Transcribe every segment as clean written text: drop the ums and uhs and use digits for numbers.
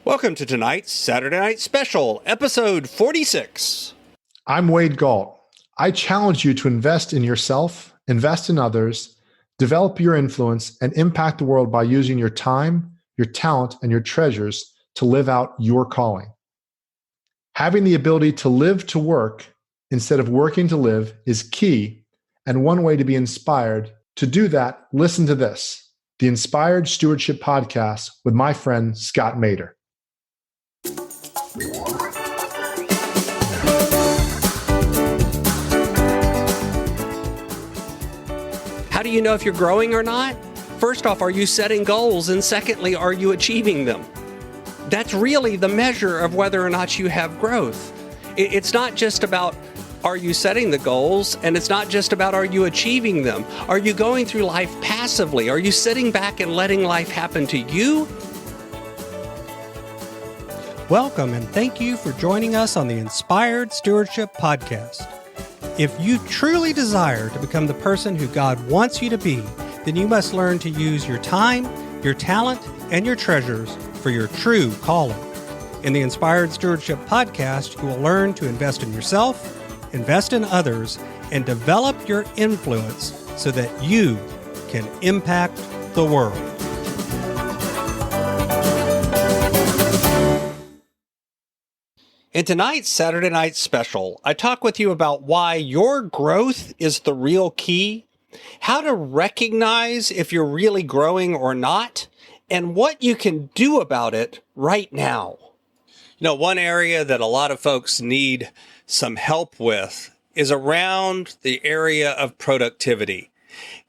Welcome to tonight's Saturday Night Special, episode 46. I'm Wade Galt. I challenge you to invest in yourself, invest in others, develop your influence, and impact the world by using your time, your talent, and your treasures to live out your calling. Having the ability to live to work instead of working to live is key, and one way to be inspired. To do that, listen to this, the Inspired Stewardship Podcast with my friend Scott Mader. How do you know if you're growing or not? First off, are you setting goals? And secondly, are you achieving them? That's really the measure of whether or not you have growth. It's not just about are you setting the goals, and it's not just about are you achieving them. Are you going through life passively? Are you sitting back and letting life happen to you? Welcome and thank you for joining us on the Inspired Stewardship Podcast. If you truly desire to become the person who God wants you to be, then you must learn to use your time, your talent, and your treasures for your true calling. In the Inspired Stewardship Podcast, you will learn to invest in yourself, invest in others, and develop your influence so that you can impact the world. In tonight's Saturday Night Special, I talk with you about why your growth is the real key, how to recognize if you're really growing or not, and what you can do about it right now. You know, one area that a lot of folks need some help with is around the area of productivity.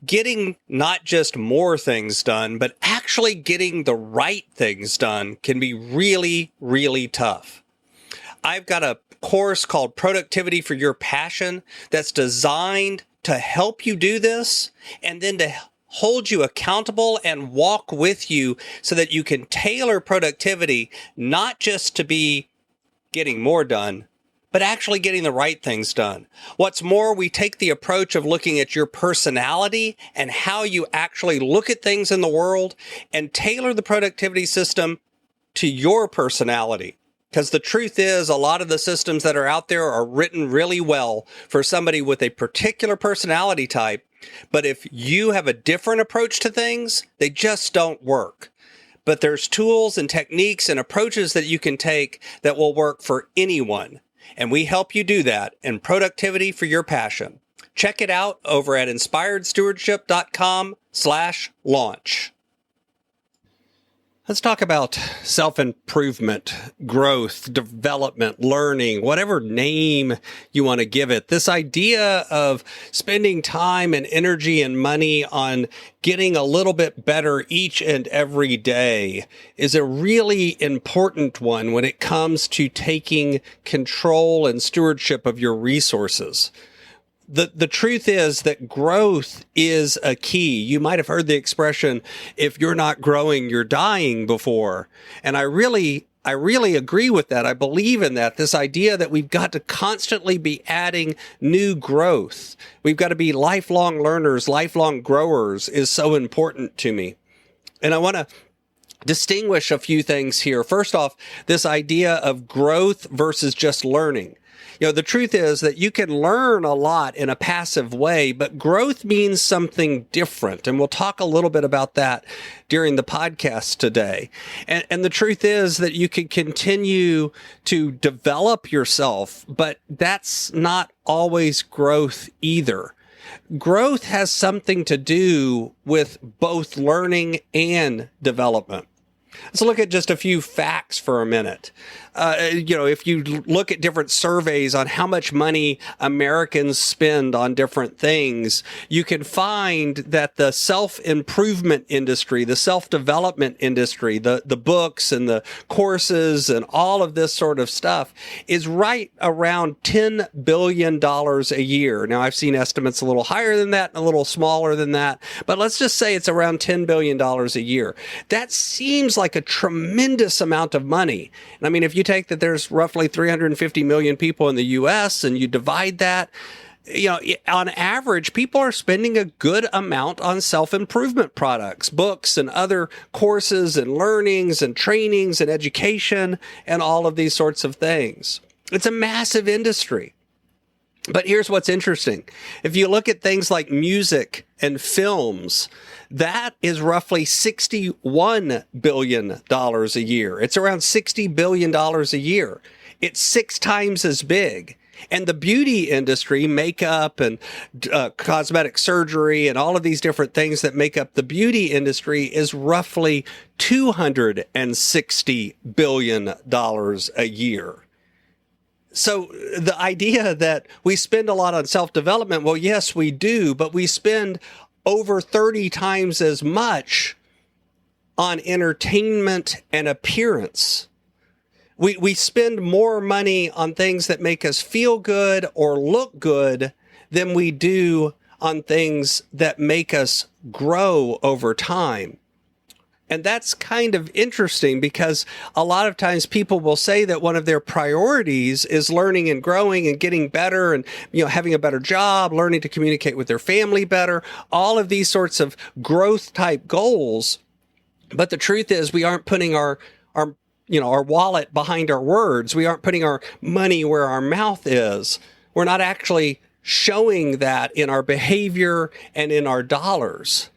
Getting not just more things done, but actually getting the right things done can be really, really tough. I've got a course called Productivity for Your Passion that's designed to help you do this and then to hold you accountable and walk with you so that you can tailor productivity not just to be getting more done, but actually getting the right things done. What's more, we take the approach of looking at your personality and how you actually look at things in the world and tailor the productivity system to your personality. Because the truth is, a lot of the systems that are out there are written really well for somebody with a particular personality type. But if you have a different approach to things, they just don't work. But there's tools and techniques and approaches that you can take that will work for anyone. And we help you do that in Productivity for Your Passion. Check it out over at inspiredstewardship.com/launch. Let's talk about self-improvement, growth, development, learning, whatever name you want to give it. This idea of spending time and energy and money on getting a little bit better each and every day is a really important one when it comes to taking control and stewardship of your resources. The truth is that growth is a key. You might have heard the expression, if you're not growing, you're dying before. And I really agree with that. I believe in that. This idea that we've got to constantly be adding new growth. We've got to be lifelong learners, lifelong growers is so important to me. And I want to distinguish a few things here. First off, this idea of growth versus just learning. You know, the truth is that you can learn a lot in a passive way, but growth means something different. And we'll talk a little bit about that during the podcast today. And the truth is that you can continue to develop yourself, but that's not always growth either. Growth has something to do with both learning and development. Let's look at just a few facts for a minute. If you look at different surveys on how much money Americans spend on different things, you can find that the self-improvement industry, the self-development industry, the books and the courses and all of this sort of stuff is right around $10 billion a year. Now, I've seen estimates a little higher than that and a little smaller than that, but let's just say it's around $10 billion a year. That seems like a tremendous amount of money. And I mean, if you take that there's roughly 350 million people in the U.S. and you divide that, On average, people are spending a good amount on self-improvement products, books and other courses and learnings and trainings and education and all of these sorts of things. It's a massive industry. But here's what's interesting. If you look at things like music and films, that is roughly $61 billion a year. It's around $60 billion a year. It's 6 times as big. And the beauty industry, makeup and cosmetic surgery and all of these different things that make up the beauty industry is roughly $260 billion a year. So the idea that we spend a lot on self-development, well, yes, we do, but we spend over 30 times as much on entertainment and appearance. We spend more money on things that make us feel good or look good than we do on things that make us grow over time. And that's kind of interesting because a lot of times people will say that one of their priorities is learning and growing and getting better and, having a better job, learning to communicate with their family better, all of these sorts of growth type goals. But the truth is we aren't putting our wallet behind our words. We aren't putting our money where our mouth is. We're not actually showing that in our behavior and in our dollars.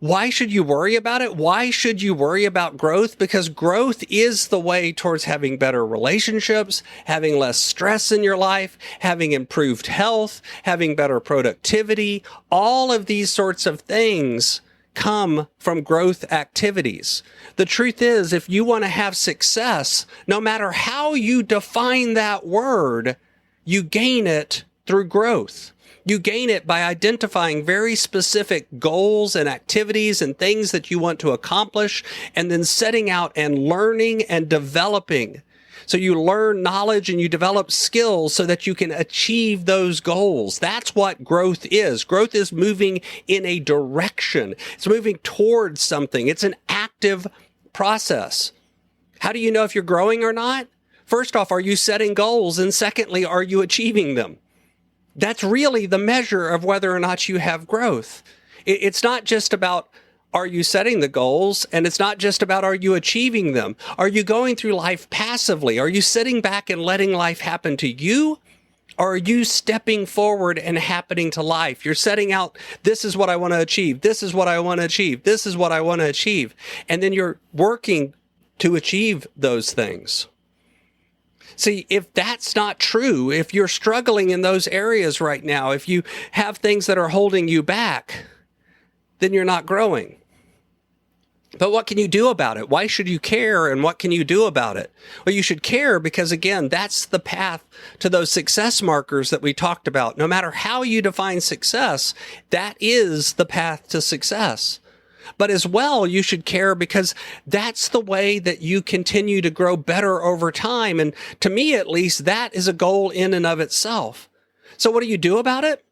Why should you worry about it? Why should you worry about growth? Because growth is the way towards having better relationships, having less stress in your life, having improved health, having better productivity. All of these sorts of things come from growth activities. The truth is, if you want to have success, no matter how you define that word, you gain it through growth. You gain it by identifying very specific goals and activities and things that you want to accomplish, and then setting out and learning and developing. So you learn knowledge and you develop skills so that you can achieve those goals. That's what growth is. Growth is moving in a direction. It's moving towards something. It's an active process. How do you know if you're growing or not? First off, are you setting goals? And secondly, are you achieving them? That's really the measure of whether or not you have growth. It's not just about are you setting the goals, and it's not just about are you achieving them. Are you going through life passively? Are you sitting back and letting life happen to you? Or are you stepping forward and happening to life? You're setting out, this is what I want to achieve. This is what I want to achieve. This is what I want to achieve. And then you're working to achieve those things. See, if that's not true, if you're struggling in those areas right now, if you have things that are holding you back, then you're not growing. But what can you do about it? Why should you care, and what can you do about it? Well, you should care because, again, that's the path to those success markers that we talked about. No matter how you define success, that is the path to success. But as well, you should care because that's the way that you continue to grow better over time. And to me, at least, that is a goal in and of itself. So what do you do about it?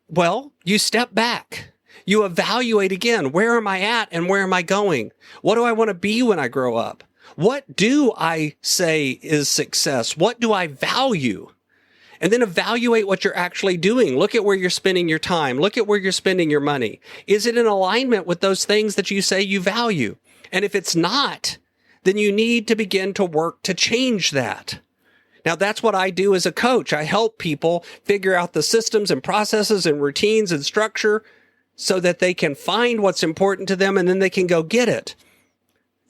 Well, you step back. You evaluate again, where am I at and where am I going? What do I want to be when I grow up? What do I say is success? What do I value? And then evaluate what you're actually doing. Look at where you're spending your time. Look at where you're spending your money. Is it in alignment with those things that you say you value? And if it's not, then you need to begin to work to change that. Now, that's what I do as a coach. I help people figure out the systems and processes and routines and structure so that they can find what's important to them and then they can go get it.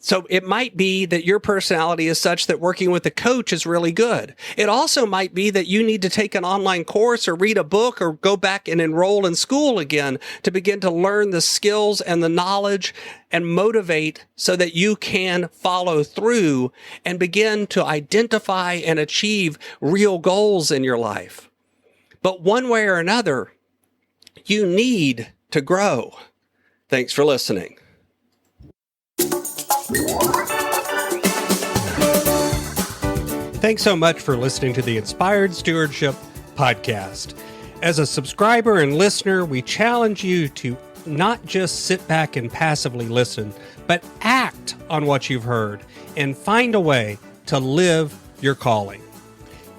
So it might be that your personality is such that working with a coach is really good. It also might be that you need to take an online course or read a book or go back and enroll in school again to begin to learn the skills and the knowledge and motivate so that you can follow through and begin to identify and achieve real goals in your life. But one way or another, you need to grow. Thanks for listening. Thanks so much for listening to the Inspired Stewardship podcast. As a subscriber and listener, we challenge you to not just sit back and passively listen, but act on what you've heard and find a way to live your calling.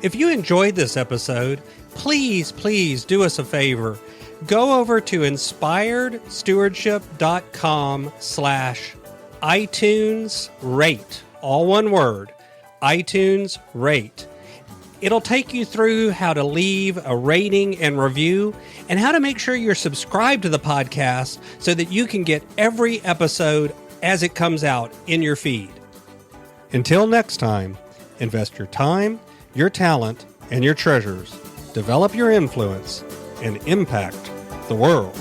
If you enjoyed this episode, please do us a favor. Go over to inspiredstewardship.com/iTunes rate. All one word, iTunes rate. It'll take you through how to leave a rating and review and how to make sure you're subscribed to the podcast so that you can get every episode as it comes out in your feed. Until next time, invest your time, your talent, and your treasures. Develop your influence and impact the world.